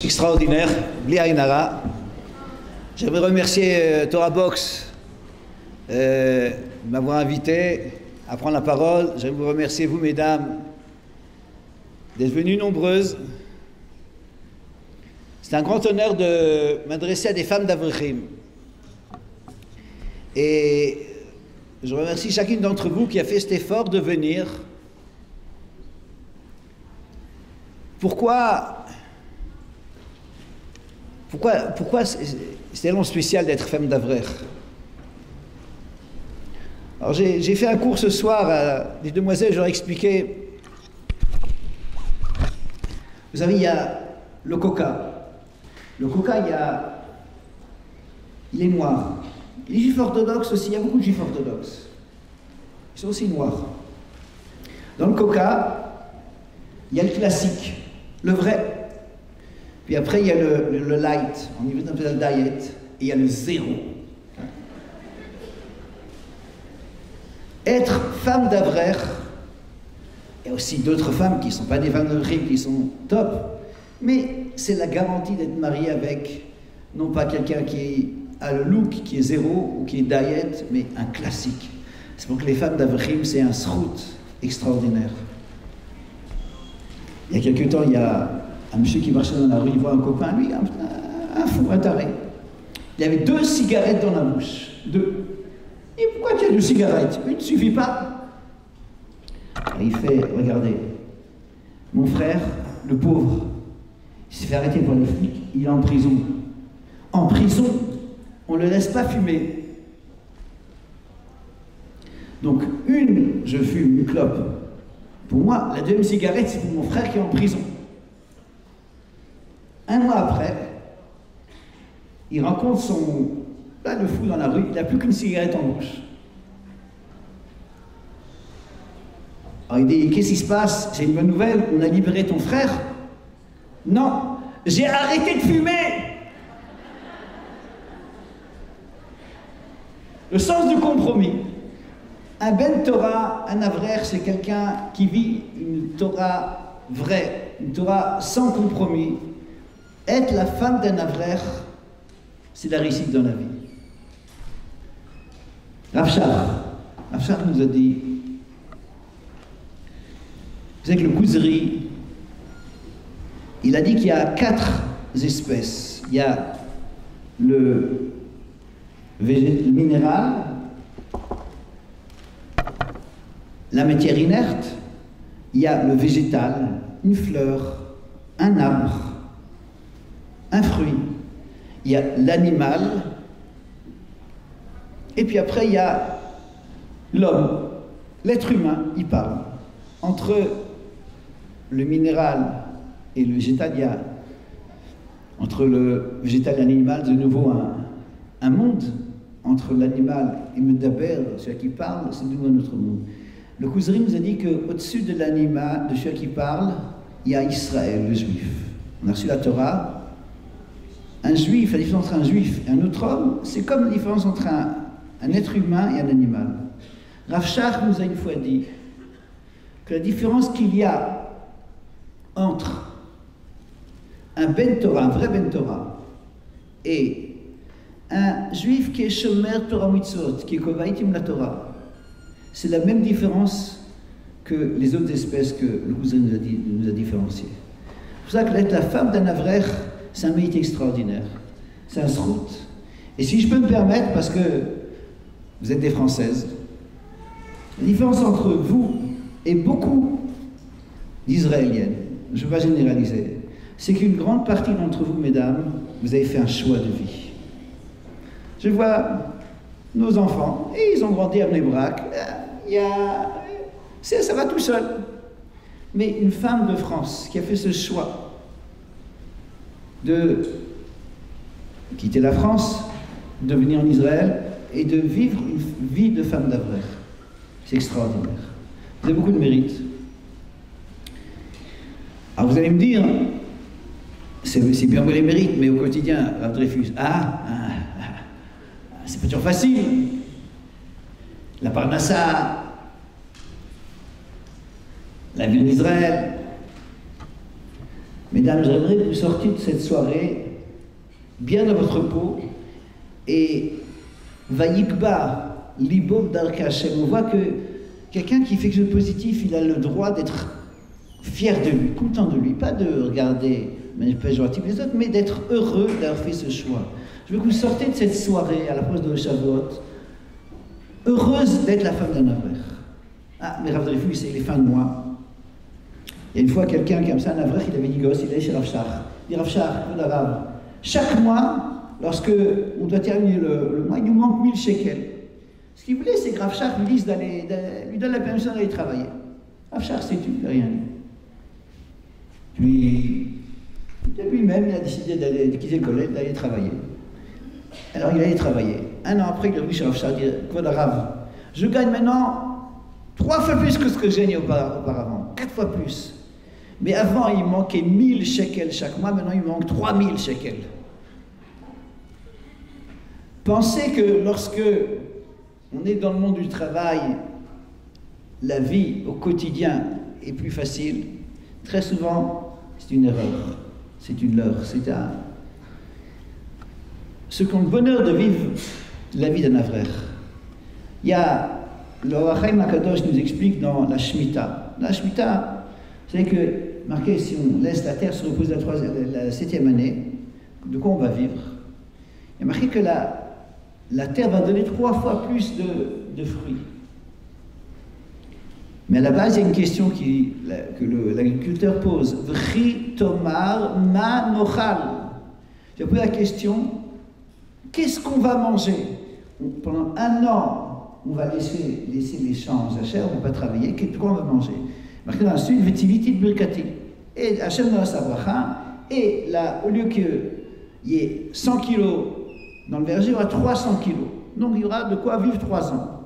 extraordinaire, Bli Ayin Hara. J'aimerais remercier Torah Box de m'avoir invité à prendre la parole. J'aimerais vous remercier, vous, mesdames, d'être venues nombreuses. C'est un grand honneur de m'adresser à des femmes d'Avrechim. Et je remercie chacune d'entre vous qui a fait cet effort de venir. Pourquoi c'est tellement spécial d'être femme d'Avrech? Alors j'ai fait un cours ce soir à des demoiselles, je leur ai expliqué. Vous savez, il y a le coca. Le coca, il est noir. Les juifs orthodoxes aussi, il y a beaucoup de juifs orthodoxes. Ils sont aussi noirs. Dans le coca, il y a le classique, le vrai. Puis après, il y a le light, on y appelle le diet, et il y a le zéro. Être femme d'Avrech, il y a aussi d'autres femmes qui ne sont pas des femmes d'Avrech, qui sont top, mais c'est la garantie d'être mariée avec, non pas quelqu'un qui a le look, qui est zéro, ou qui est diet, mais un classique. C'est pour que les femmes d'Avrechim, c'est un srout extraordinaire. Il y a quelque temps, il y a un monsieur qui marchait dans la rue, il voit un copain, lui, un fou, un taré. Il avait 2 cigarettes dans la bouche. 2. Et pourquoi tu as 2 cigarettes? Une ne suffit pas. Alors il fait, regardez, mon frère, le pauvre, il s'est fait arrêter par les flics, il est en prison. En prison, on ne le laisse pas fumer. Donc, je fume une clope. Pour moi, la 2e cigarette, c'est pour mon frère qui est en prison. Un mois après, il rencontre son plat de fou dans la rue, il n'a plus qu'une cigarette en bouche. Alors il dit, qu'est-ce qui se passe? C'est une bonne nouvelle, on a libéré ton frère? Non, j'ai arrêté de fumer. Le sens du compromis. Un Ben Torah, un Avrech, c'est quelqu'un qui vit une Torah vraie, une Torah sans compromis. Être la femme d'un Avrech, c'est la réussite dans la vie. Rav Shach nous a dit, vous savez que le Kuzri, il a dit qu'il y a 4 espèces. Il y a le minéral, la matière inerte, il y a le végétal, une fleur, un arbre, un fruit, il y a l'animal, et puis après il y a l'homme, l'être humain, il parle. Entre le minéral et le végétal, il y a, entre le végétal et l'animal, de nouveau un monde. Entre l'animal et Medaber, celui qui parle, c'est de nouveau un autre monde. Le Kuzri nous a dit qu'au-dessus de l'animal, de celui qui parle, il y a Israël, le juif. On a reçu la Torah. Un juif, la différence entre un juif et un autre homme, c'est comme la différence entre un être humain et un animal. Rav Shach nous a une fois dit que la différence qu'il y a entre un Ben Torah, un vrai Ben Torah, et un juif qui est shomer Torah mitzvot, qui est kovaitim la Torah, c'est la même différence que les autres espèces que le cousin nous a différenciées. C'est pour ça que d'être la femme d'un Avrech, c'est un mérite extraordinaire. C'est un srout. Et si je peux me permettre, parce que vous êtes des Françaises, la différence entre vous et beaucoup d'Israéliennes, je ne vais pas généraliser, c'est qu'une grande partie d'entre vous, mesdames, vous avez fait un choix de vie. Je vois nos enfants, et ils ont grandi à Bnei-Brak, ça va tout seul. Mais une femme de France qui a fait ce choix de quitter la France, de venir en Israël et de vivre une vie de femme d'Avrech, c'est extraordinaire. Vous avez beaucoup de mérite. Alors vous allez me dire, c'est bien beau les mérites, mais au quotidien, Rav Dreyfus, c'est pas toujours facile. La Parnassa, la ville d'Israël. Mesdames, j'aimerais que vous sortiez de cette soirée bien dans votre peau et Vayikba, Libob Darkachem. On voit que quelqu'un qui fait quelque chose de positif, il a le droit d'être fier de lui, content de lui, pas de regarder péjoratif les autres, mais d'être heureux d'avoir fait ce choix. Je veux que vous sortez de cette soirée à la pause de Shavuot, heureuse d'être la femme d'un Avrech. Ah, mais Rav Dreyfus, c'est les fins de mois. Il y a une fois quelqu'un comme ça, un Avrech, il avait dit gosse, il allait chez Rav Shach. Il dit Rav Shach, chaque mois, lorsque on doit terminer le mois, il nous manque 1000 shekels. Ce qu'il voulait, c'est que Rav Shach lui dise lui donne la permission d'aller travailler. Rav Shach, c'est tout, il n'a rien dit. Puis, lui-même, il a décidé de quitter le collège, d'aller travailler. Alors, il allait travailler. Un an après, il est revenu chez Rav Shach, il dit Kvod Rav, je gagne maintenant 3 fois plus que ce que je gagnais auparavant, 4 fois plus. Mais avant, il manquait 1000 shekels chaque mois, maintenant il manque 3000 shekels. Pensez que lorsque on est dans le monde du travail, la vie au quotidien est plus facile, très souvent, c'est une erreur, c'est une leurre, c'est un... Ceux qui ont le bonheur de vivre la vie d'un Avrech. Il y a, le Ohr HaChaim HaKadosh nous explique dans la Shemitah. La Shemitah, c'est que, marqué, si on laisse la terre se reposer la 7e année, de quoi on va vivre? Il y a marqué que la terre va donner 3 fois plus de fruits. Mais à la base, il y a une question que l'agriculteur pose. V'chi tomar ma nochal. Tu as posé la question, qu'est-ce qu'on va manger? Pendant 1 an, on va laisser les champs à Hachem, on ne va pas travailler. De quoi on va manger? Marqué dans la suite, v'tiviti birkati. Et Hachem donne sa bracha, et là, au lieu qu'il y ait 100 kilos dans le verger, il y aura 300 kilos. Donc il y aura de quoi vivre 3 ans.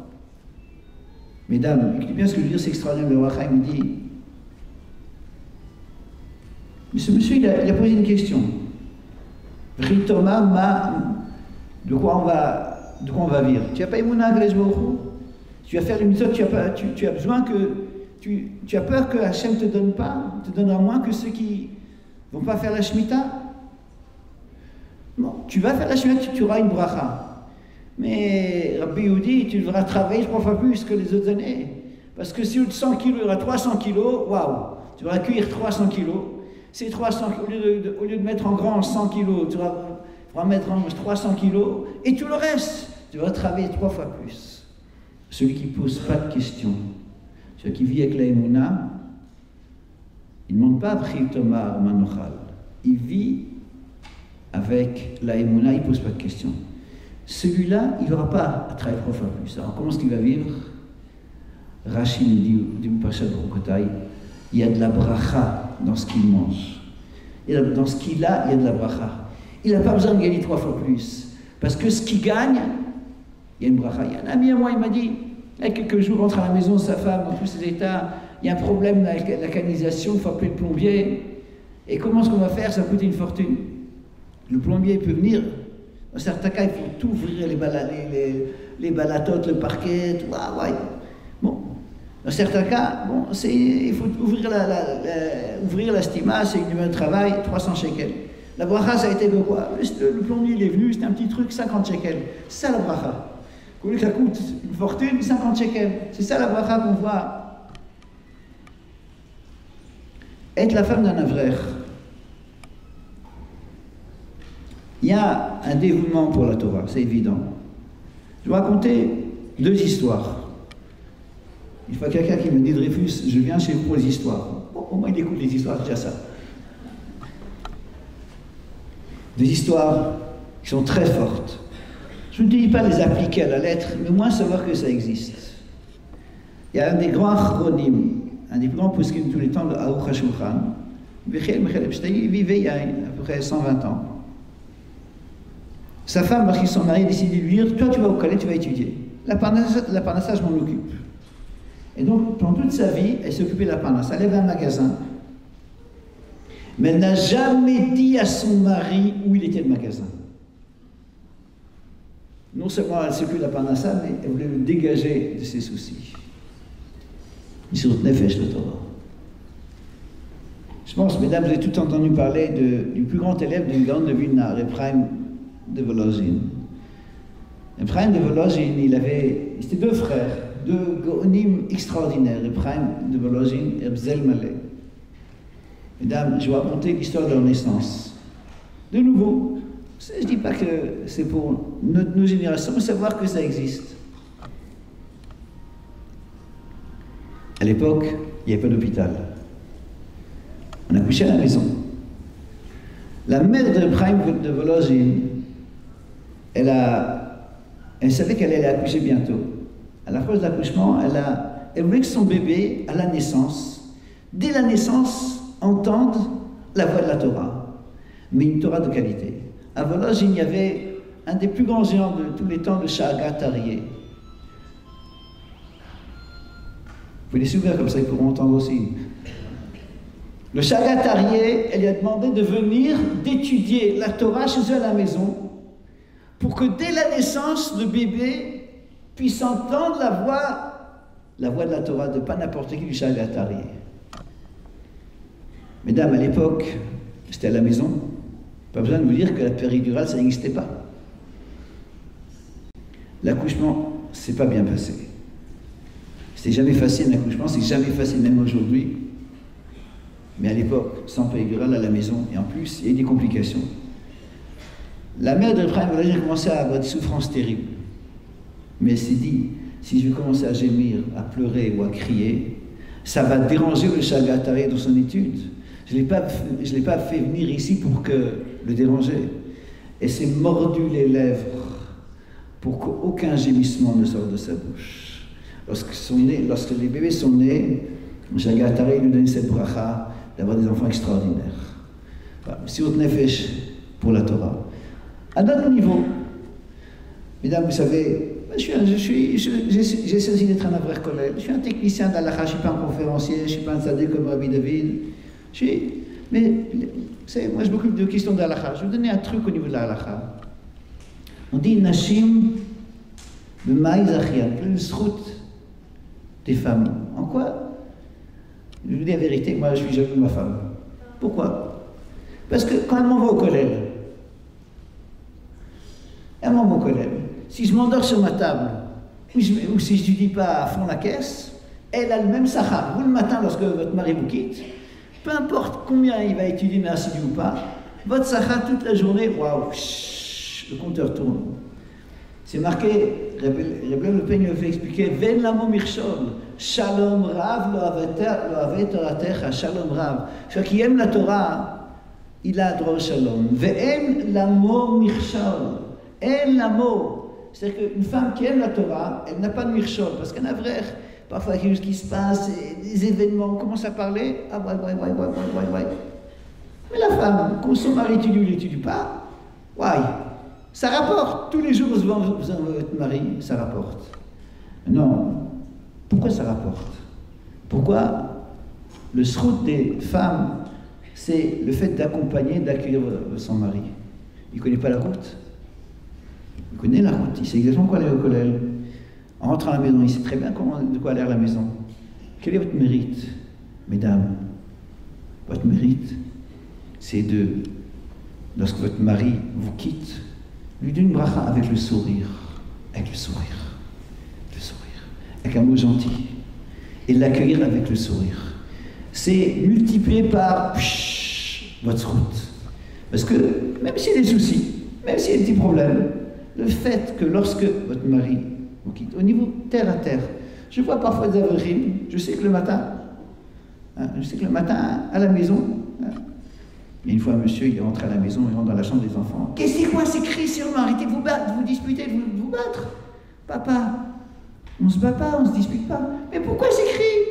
Mesdames, écoutez bien ce que je veux dire, c'est extraordinaire. Le Ohr HaChaim me dit, mais ce monsieur, il a posé une question. De quoi on va vivre? Tu n'as pas émouna Akadosh Baruch Hu? Tu vas faire le mitzvot, tu as besoin que... Tu as peur que Hachem te donnera moins que ceux qui ne vont pas faire la Shemitah? Non, tu vas faire la Shemitah, tu auras une bracha. Mais Rabbi Yehudi, tu devras travailler 3 fois plus que les autres années. Parce que si au lieu de 100 kilos, il y aura 300 kilos, waouh, tu vas accueillir 300 kilos. Ces 300, au lieu de mettre en grand 100 kilos, tu vas mettre en 300 kilos. Et tout le reste, tu vas travailler 3 fois plus. Celui qui ne pose pas de questions, celui qui vit avec la Emouna, il ne demande pas B'chi Tomar Manochal. Il vit avec la Emouna, il ne pose pas de questions. Celui-là, il n'aura pas à travailler 3 fois plus. Alors comment est-ce qu'il va vivre? Rachid nous dit, du Pashat Brokotai, il y a de la bracha dans ce qu'il mange. Et dans ce qu'il a, il y a de la bracha. Il n'a pas besoin de gagner 3 fois plus. Parce que ce qu'il gagne, il y a une bracha. Il y a un ami à moi, il m'a dit, il y a quelques jours, rentre à la maison, sa femme, dans tous ses états, il y a un problème avec la canalisation, il faut appeler le plombier. Et comment est-ce qu'on va faire? Ça coûte une fortune. Le plombier peut venir. Dans certains cas, il faut tout ouvrir, les balatotes, le parquet, tout. Ah, ouais. Bon. Dans certains cas, bon, il faut ouvrir la stima, c'est une numéro de travail, 300 shekels. La bracha, ça a été de quoi? Le plombier, il est venu, c'était un petit truc, 50 shekels. C'est ça la bracha. Au lieu que ça coûte une fortune, 50 shekels. C'est ça la bracha qu'on voit. Être la femme d'un Avrech. Il y a un dévouement pour la Torah, c'est évident. Je vais raconter 2 histoires. Il faut quelqu'un qui me dit Dreyfus, je viens chez vous pour les histoires. Bon, au moins il écoute les histoires, c'est déjà ça. 2 histoires qui sont très fortes. Je ne dis pas les appliquer à la lettre, mais au moins savoir que ça existe. Il y a un des grands achronymes, un des plus grands poskim de tous les temps, le Aruch HaShulchan. Il vivait il y a à peu près 120 ans. Sa femme, lorsqu'ils sont mariés, décide de lui dire, toi tu vas au collège, tu vas étudier. La parnassa, je m'en occupe. Et donc, pendant toute sa vie, elle s'est occupée de la parnassa. Elle avait un magasin. Mais elle n'a jamais dit à son mari où il était le magasin. Non seulement elle s'occupe de la parnassa, mais elle voulait le dégager de ses soucis. Sur Nefesh le Torah. Je pense, mesdames, vous avez tout entendu parler du plus grand élève du Gaon de Vilna, Reb Chaim de Volozhin. Reb Chaim de Volozhin, c'était deux frères, deux Gaonim extraordinaires, Reb Chaim de Volozhin et Reb Zelmaleh. Mesdames, je vais raconter l'histoire de leur naissance. De nouveau, je ne dis pas que c'est pour nos générations, mais savoir que ça existe. À l'époque, il n'y avait pas d'hôpital. On a couché à la maison. La mère de Chaim de Volozhin, elle savait qu'elle allait accoucher bientôt. À l'approche de l'accouchement, elle voulait que son bébé, à la naissance, dès la naissance, entende la voix de la Torah, mais une Torah de qualité. À Volozhin, il y avait un des plus grands géants de tous les temps, le Shaagat Aryeh. Vous pouvez les s'ouvrir comme ça, ils pourront entendre aussi. Le Shaagat Aryeh, elle lui a demandé de venir, d'étudier la Torah chez eux à la maison, pour que dès la naissance, le bébé puisse entendre la voix de la Torah, de pas n'importe qui, du Shaagat Aryeh. Mesdames, à l'époque, c'était à la maison. Pas besoin de vous dire que la péridurale, ça n'existait pas. L'accouchement, c'est pas bien passé. C'était jamais facile l'accouchement, c'est jamais facile même aujourd'hui. Mais à l'époque, sans péridurale à la maison, et en plus, il y a eu des complications. La mère de Chaim a commencé à avoir des souffrances terribles. Mais elle s'est dit, si je vais commencer à gémir, à pleurer ou à crier, ça va déranger le Shaagat Aryeh dans son étude. Je ne l'ai pas fait venir ici pour le déranger. Et s'est mordu les lèvres pour qu'aucun gémissement ne sorte de sa bouche. Lorsque les bébés sont nés, Shaagat Aryeh lui donne cette bracha d'avoir des enfants extraordinaires. Messiut Nefesh pour la Torah. À notre niveau, mesdames, vous savez, j'essaie aussi d'être un avrech kollel. Je suis un technicien d'Halakha, je ne suis pas un conférencier, je ne suis pas un tzaddik comme Rabbi David. Mais moi je m'occupe de questions d'Halakha. Je vais vous donner un truc au niveau de la Halakha. On dit Nashim b'maï zachian, le zrout des femmes. En quoi? Je vous dis la vérité, moi je suis jaloux de ma femme. Pourquoi? Parce que quand elle m'envoie au kollel, elle m'envoie au kollel. Si je m'endors sur ma table, ou si je ne dis pas à fond la caisse, elle a le même sahar. Vous, le matin, lorsque votre mari vous quitte, peu importe combien il va étudier, mais assidu ou pas, votre sahar toute la journée, waouh, le compteur tourne. C'est marqué, Rebbe Le Pen me fait expliquer, Ven lamo mirshol, shalom rav lo ave toratecha, shalom rav. Celui qui aime la Torah, il a droit au shalom. Ve'en lamo mirshol, en lamo. C'est-à-dire qu'une femme qui aime la Torah, elle n'a pas de mirshol, parce qu'un avrer, parfois il y a quelque chose qui se passe, des événements, on commence à parler, ah ouais. Mais la femme, quand son mari étudie ou n'étudie pas, ça rapporte. Tous les jours, vous avez votre mari, ça rapporte. Non. Pourquoi ça rapporte? Pourquoi le srout des femmes, c'est le fait d'accompagner, d'accueillir son mari. Il ne connaît pas la route. Il connaît la route, il sait exactement quoi aller au kollel. En rentrant à la maison, il sait très bien de quoi aller à la maison. Quel est votre mérite, mesdames? Votre mérite, c'est lorsque votre mari vous quitte, lui donner une bracha avec le sourire. Avec le sourire. Avec un mot gentil. Et l'accueillir avec le sourire. C'est multiplié par votre route. Parce que, même s'il y a des soucis, même s'il y a des petits problèmes, le fait que lorsque votre mari vous quitte, au niveau terre à terre, je vois parfois des avrimes, je sais que le matin, à la maison, il y a une fois un monsieur, il est rentré à la maison, il rentre dans la chambre des enfants. Qu'est-ce que c'est quoi ces cris sur moi? Arrêtez de vous battre, de vous disputer, de vous battre. Papa, on se bat pas, on se dispute pas. Mais pourquoi ces cris?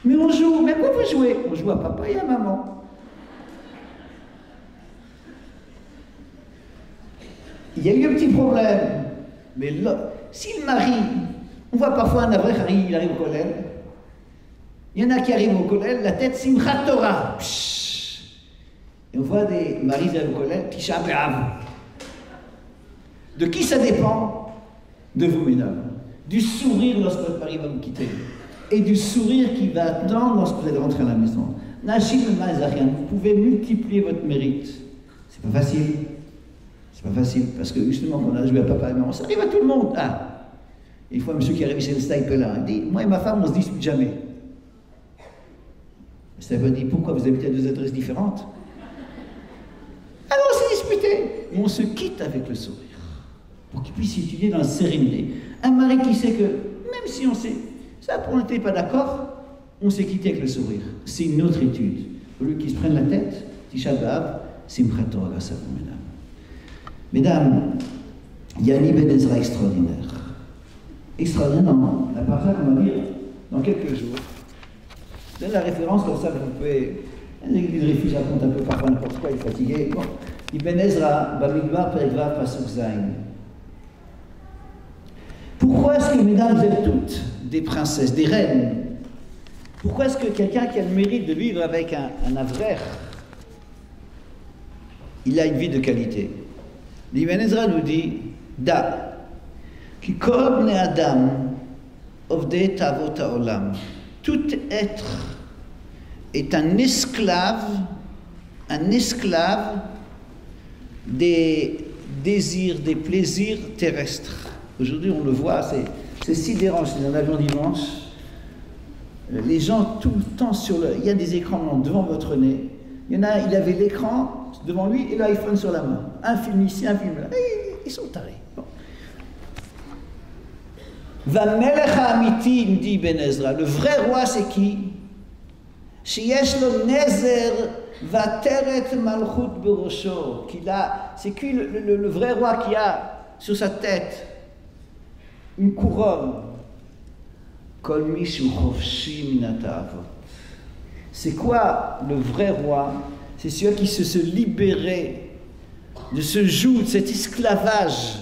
Mais on joue, mais pourquoi vous jouez? On joue à papa et à maman. Il y a eu un petit problème, mais là, si le mari, on voit parfois un avrech, il arrive au kollel, il y en a qui arrivent au kollel, la tête simchat Torah. Et on voit des maris qui arrivent au kollel, tisha b'av. De qui ça dépend? De vous, mesdames. Du sourire lorsque votre mari va vous quitter. Et du sourire qui va attendre lorsque vous allez rentrer à la maison. Vous pouvez multiplier votre mérite. C'est pas facile. C'est pas facile, parce que justement, quand on a joué à papa et maman, ça arrive à tout le monde. Ah. Et une fois, un monsieur qui est arrivé chez le sniper là, il dit, moi et ma femme, on se dispute jamais. Le sniper dit, pourquoi vous habitez à deux adresses différentes? Alors on s'est disputé. Et on se quitte avec le sourire. Pour qu'il puisse étudier dans la sérénité. Un mari qui sait que, même si on sait, ça, on n'était pas d'accord, on s'est quitté avec le sourire. C'est une autre étude. Au lieu qu'ils se prennent la tête, Tisha B'Av, Simchat Torah, grâce à vous, mesdames. Mesdames, il y a un Ibn Ezra extraordinaire. Extraordinaire, non, la parole qu'on va lire dans quelques jours. Je donne la référence, comme ça vous pouvez. Un église de réfugiés raconte un peu parfois n'importe quoi, il est fatigué. Bon. Ibn Ezra, Bamidbar, Perikvav, Pasuk Zayin. Pourquoi est-ce que, mesdames, vous êtes toutes des princesses, des reines? Pourquoi est-ce que quelqu'un qui a le mérite de vivre avec un avraire, il a une vie de qualité? Ibn Ezra nous dit, Da, ki kol bnei Adam, ovdei tavot haolam. Tout être est un esclave des désirs, des plaisirs terrestres. Aujourd'hui, on le voit, c'est sidérant. Je suis en avion dimanche. Les gens, tout le temps, il y a des écrans devant votre nez. Il y en a, il avait l'écran devant lui et l'iPhone sur la main. Un film ici, un film là. Ils sont tarés. Bon. Va melech ha'amiti, me dit Ibn Ezra. Le vrai roi, c'est qui? Sheyesh lo nezer vateret malchut berosho. C'est qui le vrai roi qui a sur sa tête une couronne? Kol mishu chofshi minat ha'avot. C'est quoi le vrai roi? C'est celui qui se libérait de ce joug, de cet esclavage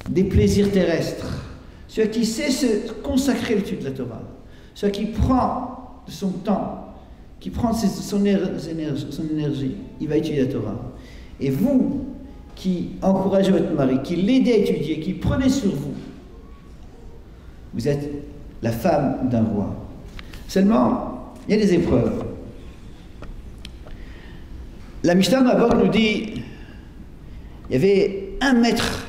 des plaisirs terrestres. Celui qui sait se consacrer à l'étude de la Torah. Celui qui prend de son temps, qui prend son énergie, il va étudier la Torah. Et vous, qui encouragez votre mari, qui l'aidez à étudier, qui prenez sur vous, vous êtes la femme d'un roi. Seulement, il y a des épreuves. La Mishnah Mabot nous dit, il y avait un maître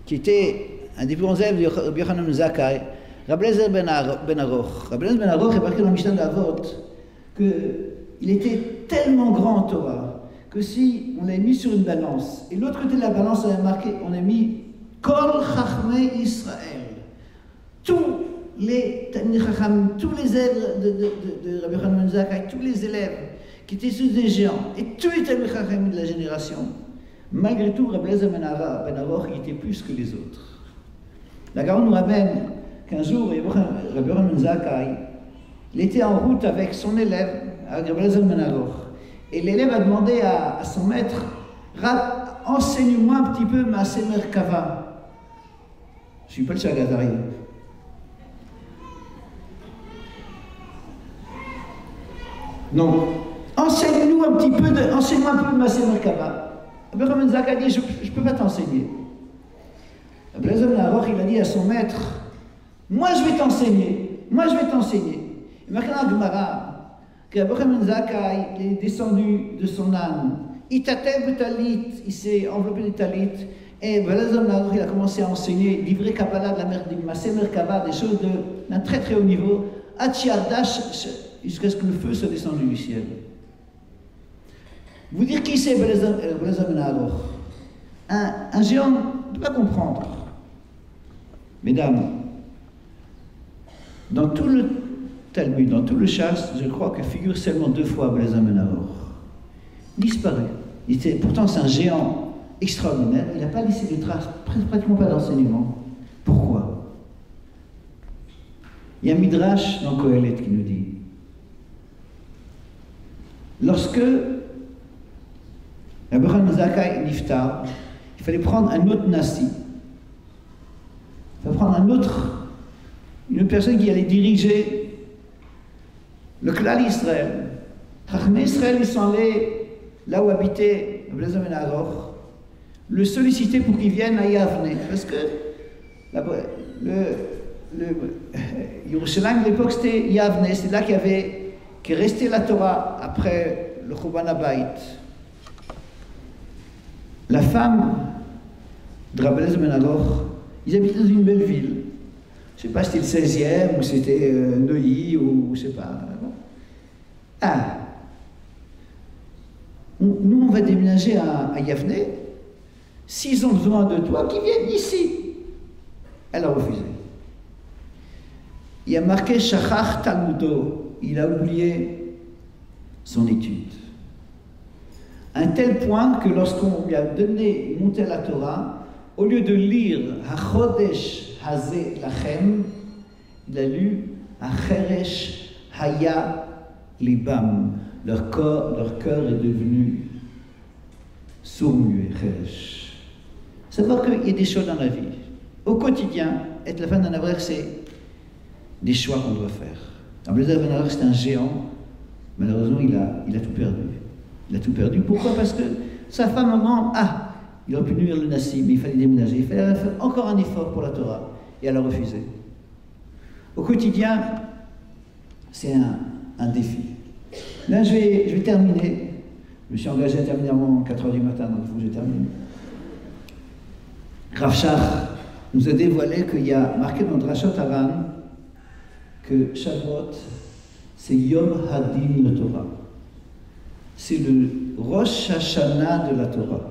qui était un des plus grands élèves de Rabbi Yochanan ben Zakkai, Rabbi Eliezer ben Aroch. Rabbi Eliezer ben Aroch est marqué dans la Mishnah Mabot qu'il était tellement grand en Torah que si on l'avait mis sur une balance, et l'autre côté de la balance, on a mis Kol Chachmei Israël. Tous les Talmidei Chacham, tous les élèves de Rabbi Yochanan ben Zakkai, tous les élèves qui étaient sous des géants, et tous les Talmidei Chacham de la génération, malgré tout, Rabbi Eliezer ben Aroch était plus que les autres. La Garonne nous ramène qu'un jour, Rabbi Yochanan ben Zakkai, il était en route avec son élève, avec Rabbi Eliezer ben Aroch, et l'élève a demandé à son maître, enseigne-moi un petit peu Maaseh Merkava. Je suis pas le Chagadari. Donc, enseigne-moi un peu Maaseh Merkava. Rabbi Yochanan ben Zakkai a dit, je ne peux pas t'enseigner. Rabbi Eliezer ben Aroch, il a dit à son maître, moi je vais t'enseigner. Et maintenant, Gemara, que Rabbi Yochanan ben Zakkai est descendu de son âne. Itatev talit, il s'est enveloppé de talit. Et Rabbi Eliezer ben Aroch, il a commencé à enseigner livré Kabbalah de la Maaseh Merkava, des choses d'un très très haut niveau, Hachiardash, jusqu'à ce que le feu soit descendu du ciel. Vous dire qui c'est Rabbi Eliezer ben Aroch? Un géant ne peut pas comprendre. Mesdames, dans tout le Talmud, dans tout le chasse, je crois que figure seulement 2 fois Rabbi Eliezer ben Aroch. Il disparaît. Pourtant, c'est un géant extraordinaire. Il n'a pas laissé de traces, pratiquement pas d'enseignement. Pourquoi? Il y a un Midrash dans Kohelet qui nous dit, lorsque Rabbi Yochanan ben Zakkai niftar, il fallait prendre un autre nasi. Il fallait prendre une personne qui allait diriger le Klal Israël. Chachmei Israël, ils sont allés là où habitait Rabbi Eliezer ben Aroch, le solliciter pour qu'il vienne à Yavne. Parce que Yerushalayim de l'époque, c'était Yavne. C'est là qu'il y avait qui est resté la Torah après le Churban Habayit. La femme de Rabbi Eliezer ben Aroch, ils habitaient dans une belle ville. Je ne sais pas si c'était le 16e ou c'était Neuilly ou je ne sais pas. Ah, nous on va déménager à Yavne. S'ils ont besoin de toi, qu'ils viennent ici. Elle a refusé. Il y a marqué Shachach Talmudo. Il a oublié son étude. À un tel point que lorsqu'on lui a donné monter la Torah, au lieu de lire Hachodesh Hazeh Lachem, il a lu Acheresh Haya Libam. Leur cœur est devenu sourd-muet, Cheresh. Savoir qu'il y a des choses dans la vie. Au quotidien, être la femme d'un avraire, c'est des choix qu'on doit faire. Rabbi Eliezer ben Aroch, c'est un géant. Malheureusement, il a tout perdu. Il a tout perdu. Pourquoi? Parce que sa femme, au moment, il aurait pu nuire le Nassim, mais il fallait déménager. Il fallait faire encore un effort pour la Torah. Et elle a refusé. Au quotidien, c'est un défi. Là, je vais terminer. Je me suis engagé à terminer avant 4h du matin, donc il faut que je termine. Rav Shach nous a dévoilé qu'il y a marqué dans Drashot Haran que Shavuot, c'est Yom Hadin le Torah. C'est le Rosh Hashanah de la Torah.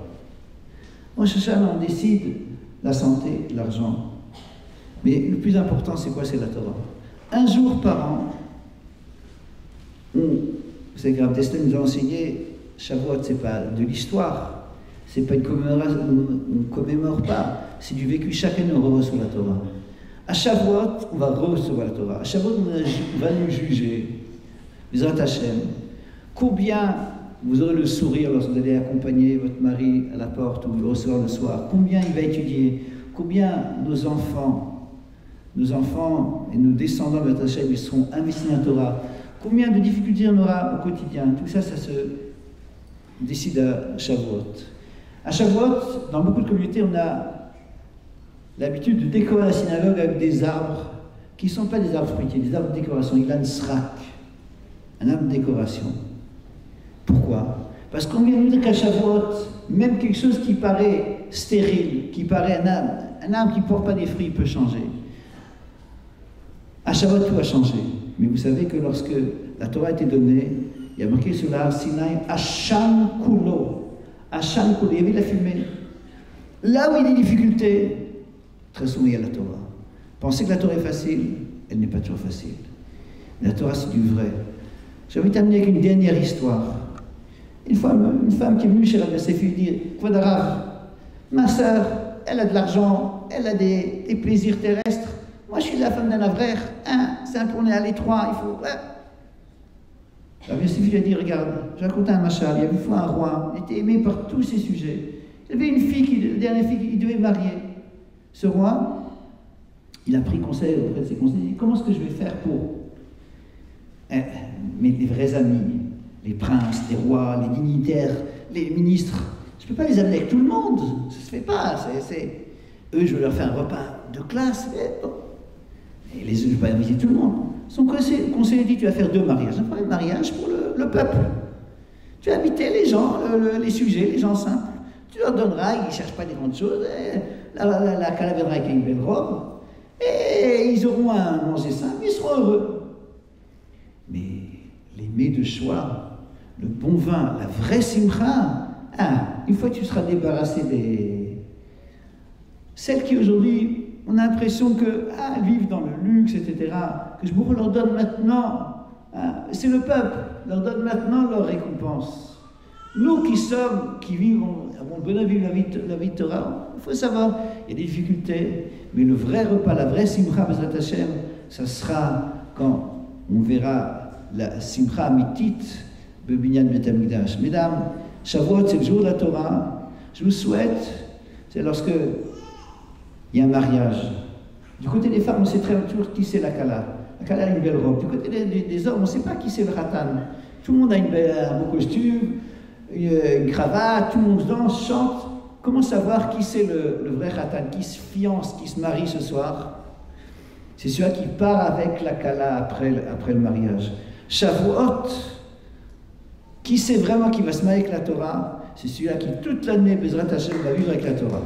Rosh Hashanah, on décide la santé, l'argent. Mais le plus important, c'est quoi? C'est la Torah. Un jour par an, c'est grave, Destin nous a enseigné, Shavuot, c'est pas de l'histoire, c'est pas une commémoration, on ne commémore pas, c'est du vécu. Chaque année, on reçoit la Torah. À Shavuot, on va recevoir la Torah. À Shavuot, on va nous juger. Bezrat Hashem. Combien vous aurez le sourire lorsque vous allez accompagner votre mari à la porte ou le recevoir le soir? Combien il va étudier? Combien nos enfants et nos descendants, Bezrat Hashem, ils seront investis dans la Torah? Combien de difficultés on aura au quotidien? Tout ça, ça se décide à Shavuot. À Shavuot, dans beaucoup de communautés, on a l'habitude de décorer la synagogue avec des arbres qui ne sont pas des arbres fruitiers, des arbres de décoration. Il a un srak, un arbre de décoration. Pourquoi? Parce qu'on vient de nous dire qu'à Shavuot, même quelque chose qui paraît stérile, qui paraît un arbre qui ne porte pas des fruits, peut changer. À Shavuot, tout a changé. Mais vous savez que lorsque la Torah a été donnée, il y a marqué sur l'Ar Sinaï, Hacham Kulo. Hacham Kulo, il y avait la fumée. Là où il y a des difficultés, très souvent il y a la Torah. Pensez que la Torah est facile, elle n'est pas toujours facile. La Torah, c'est du vrai. J'ai envie de terminer avec une dernière histoire. Une femme qui est venue chez Rabbi Yosef lui dit, Kvod Harav, ma sœur, elle a de l'argent, elle a des plaisirs terrestres. Moi, je suis la femme d'un avraire. C'est un peu, on est à l'étroit, il faut... Rabbi Yosef lui a dit, regarde, j'ai raconté un machal, il y avait une fois un roi, il était aimé par tous ses sujets. Il y avait une fille, la dernière fille qu'il devait marier. Ce roi, il a pris conseil auprès de ses conseillers. Il dit, comment est-ce que je vais faire pour... Mais les vrais amis, les princes, les rois, les dignitaires, les ministres, je ne peux pas les amener avec tout le monde. Ça ne se fait pas. Eux, je vais leur faire un repas de classe. Et les autres, je ne vais pas inviter tout le monde. Son conseiller dit, tu vas faire 2 mariages. Un premier mariage pour le peuple. Tu vas inviter les gens, les sujets, les gens simples. Tu leur donneras, ils ne cherchent pas des grandes choses. La cala viendra avec une belle robe. Et ils auront à manger simple, ils seront heureux. Mais les mets de choix, le bon vin, la vraie simcha, une fois que tu seras débarrassé des... Celles qui aujourd'hui, on a l'impression que vivent dans le luxe, etc., que je leur donne maintenant, c'est le peuple, leur donne maintenant leur récompense. Nous qui vivons, avons besoin de vivre la vie de Torah, il faut savoir, il y a des difficultés, mais le vrai repas, la vraie simcha, Bezrat Hashem, ça sera quand on verra la simcha amitit, Bebinyan Bet Hamikdash. Mesdames, Shavuot, c'est le jour de la Torah. Je vous souhaite, c'est lorsque il y a un mariage. Du côté des femmes, on sait très toujours qui c'est la kala. La kala a une belle robe. Du côté des hommes, on ne sait pas qui c'est le khatan. Tout le monde a un beau costume, une cravate, tout le monde danse, chante. Comment savoir qui c'est le vrai khatan, qui se fiance, qui se marie ce soir? C'est celui qui part avec la kala après le mariage. Shavuot, qui sait vraiment qu'il va se marier avec la Torah? C'est celui-là qui toute l'année, Bezrat Hashem, va vivre avec la Torah.